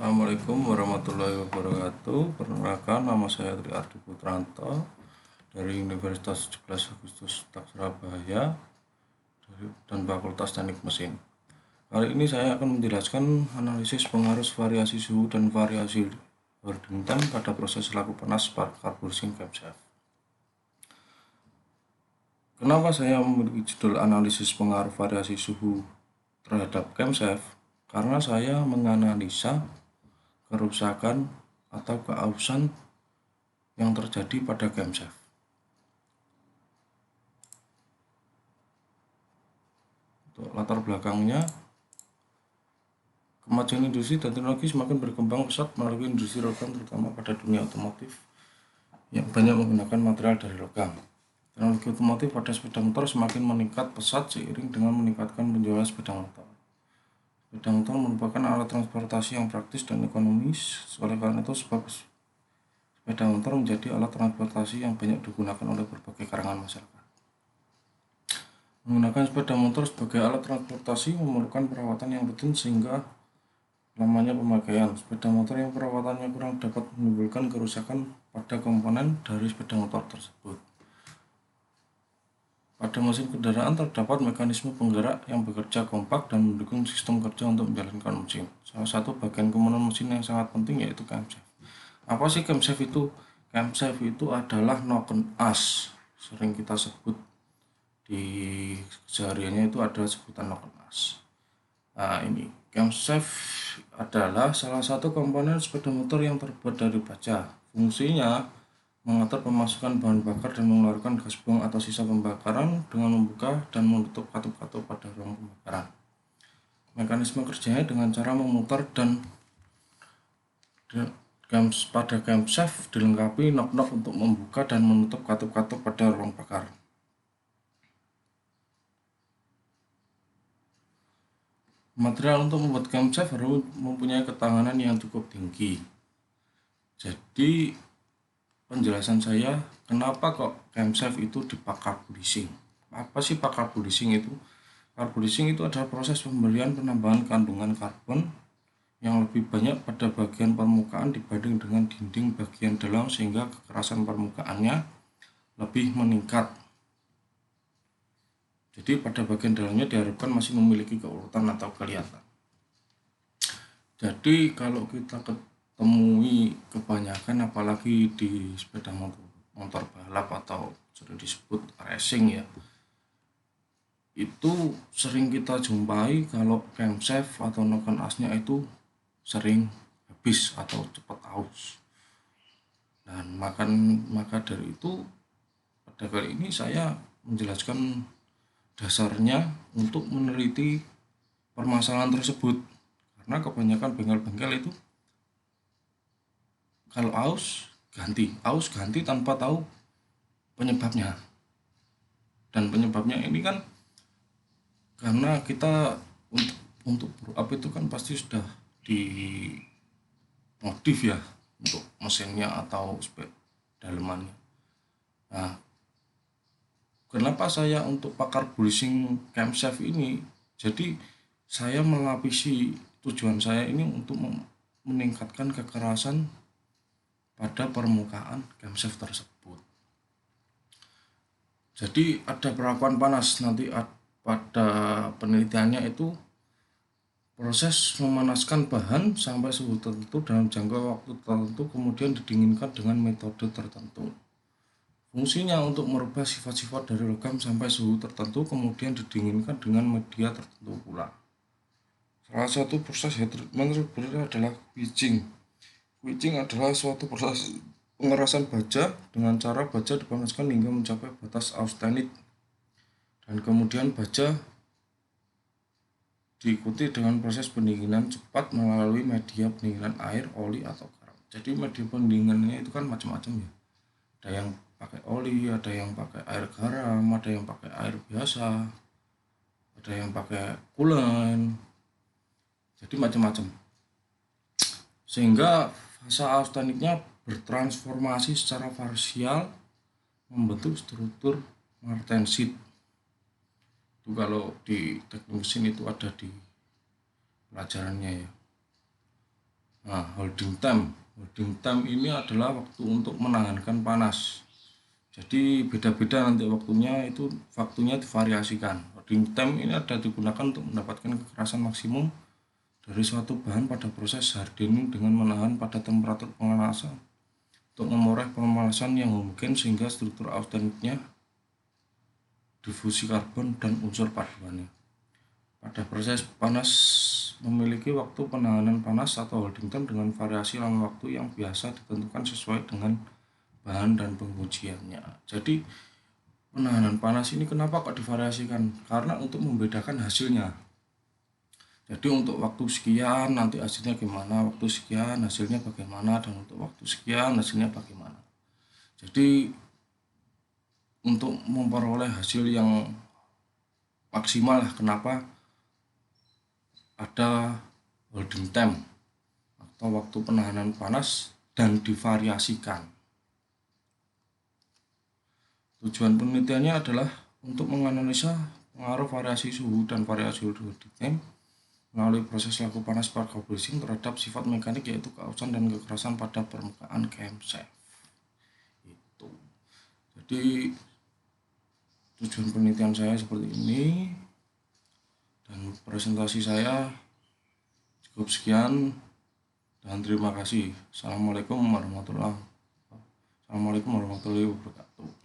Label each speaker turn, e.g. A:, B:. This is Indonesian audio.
A: Assalamualaikum warahmatullahi wabarakatuh. Perkenalkan, nama saya Tri Ardi Putranto dari Universitas 17 Agustus Surabaya dan Fakultas Teknik Mesin. Kali ini saya akan menjelaskan analisis pengaruh variasi suhu dan variasi holding time pada proses laku panas carburizing camshaft. Kenapa saya memiliki judul analisis pengaruh variasi suhu terhadap camshaft? Karena saya menganalisa kerusakan atau keausan yang terjadi pada camshaft. Untuk latar belakangnya, kemajuan industri dan teknologi semakin berkembang pesat melalui industri logam, terutama pada dunia otomotif yang banyak menggunakan material dari logam. Teknologi otomotif pada sepeda motor semakin meningkat pesat seiring dengan meningkatkan penjualan sepeda motor. Sepeda motor merupakan alat transportasi yang praktis dan ekonomis. Oleh karena itu, sepeda motor menjadi alat transportasi yang banyak digunakan oleh berbagai kalangan masyarakat. Menggunakan sepeda motor sebagai alat transportasi memerlukan perawatan yang rutin sehingga lamanya pemakaian. Sepeda motor yang perawatannya kurang dapat menimbulkan kerusakan pada komponen dari sepeda motor tersebut. Pada mesin kendaraan terdapat mekanisme penggerak yang bekerja kompak dan mendukung sistem kerja untuk menjalankan mesin. Salah satu bagian komponen mesin yang sangat penting yaitu camshaft. Apa sih camshaft itu? Camshaft itu adalah noken as. Sering kita sebut di kesehariannya itu ada sebutan noken as. Nah, ini camshaft adalah salah satu komponen sepeda motor yang terbuat dari baja. Fungsinya mengatur pemasukan bahan bakar dan mengeluarkan gas buang atau sisa pembakaran dengan membuka dan menutup katup-katup pada ruang pembakaran. Mekanisme kerjanya dengan cara memutar dan pada camshaft dilengkapi knob-knob untuk membuka dan menutup katup-katup pada ruang bakar. Material untuk membuat camshaft harus mempunyai ketahanan yang cukup tinggi. Jadi penjelasan saya kenapa kok camshaft itu dipakai carburizing. Apa sih pakai carburizing itu? Carburizing itu adalah proses pemberian penambahan kandungan karbon yang lebih banyak pada bagian permukaan dibanding dengan dinding bagian dalam sehingga kekerasan permukaannya lebih meningkat. Jadi pada bagian dalamnya diharapkan masih memiliki keurutan atau kelihatan. Jadi kalau kita temui kebanyakan apalagi di sepeda motor balap atau sering disebut racing ya, itu sering kita jumpai kalau camshaft atau noken asnya itu sering habis atau cepat aus. Dan maka dari itu pada kali ini saya menjelaskan dasarnya untuk meneliti permasalahan tersebut, karena kebanyakan bengkel-bengkel itu kalau aus ganti tanpa tahu penyebabnya. Dan penyebabnya ini kan karena kita untuk up itu kan pasti sudah dimodif ya untuk mesinnya atau dalemannya. Nah, kenapa saya untuk pakai carburizing camshaft ini? Jadi saya melapisi, tujuan saya ini untuk meningkatkan kekerasan pada permukaan camshaft tersebut. Jadi ada perakuan panas, nanti pada penelitiannya itu proses memanaskan bahan sampai suhu tertentu dalam jangka waktu tertentu, kemudian didinginkan dengan metode tertentu. Fungsinya untuk merubah sifat-sifat dari logam sampai suhu tertentu, kemudian didinginkan dengan media tertentu pula. Salah satu proses heat treatment sebenarnya adalah quenching. Quenching adalah suatu proses pengerasan baja dengan cara baja dipanaskan hingga mencapai batas austenit, dan kemudian baja diikuti dengan proses pendinginan cepat melalui media pendinginan air, oli, atau garam. Jadi media pendinginannya itu kan macam-macam ya. Ada yang pakai oli, ada yang pakai air garam, ada yang pakai air biasa, ada yang pakai coolant. Jadi macam-macam. Sehingga fase austeniknya bertransformasi secara parsial membentuk struktur martensit. Itu kalau di teknik mesin itu ada di pelajarannya ya. Nah, holding time. Holding time ini adalah waktu untuk menahankan panas. Jadi beda-beda nanti waktunya divariasikan. Holding time ini ada digunakan untuk mendapatkan kekerasan maksimum dari suatu bahan pada proses hardening dengan menahan pada temperatur pemanasan untuk memoreh pemanasan yang homogen sehingga struktur austenitnya, difusi karbon, dan unsur paduannya. Pada proses panas memiliki waktu penahanan panas atau holding time dengan variasi lama waktu yang biasa ditentukan sesuai dengan bahan dan pengujiannya. Jadi penahanan panas ini kenapa kok divariasikan? Karena untuk membedakan hasilnya. Jadi untuk waktu sekian nanti hasilnya gimana, waktu sekian hasilnya bagaimana, dan untuk waktu sekian hasilnya bagaimana. Jadi untuk memperoleh hasil yang maksimal lah, kenapa ada holding time atau waktu penahanan panas dan divariasikan. Tujuan penelitiannya adalah untuk menganalisa pengaruh variasi suhu dan variasi holding time melalui proses laku panas particle freezing terhadap sifat mekanik yaitu keausan dan kekerasan pada permukaan camshaft. Itu. Jadi tujuan penelitian saya seperti ini, dan presentasi saya cukup sekian, dan terima kasih. Assalamualaikum warahmatullahi wabarakatuh.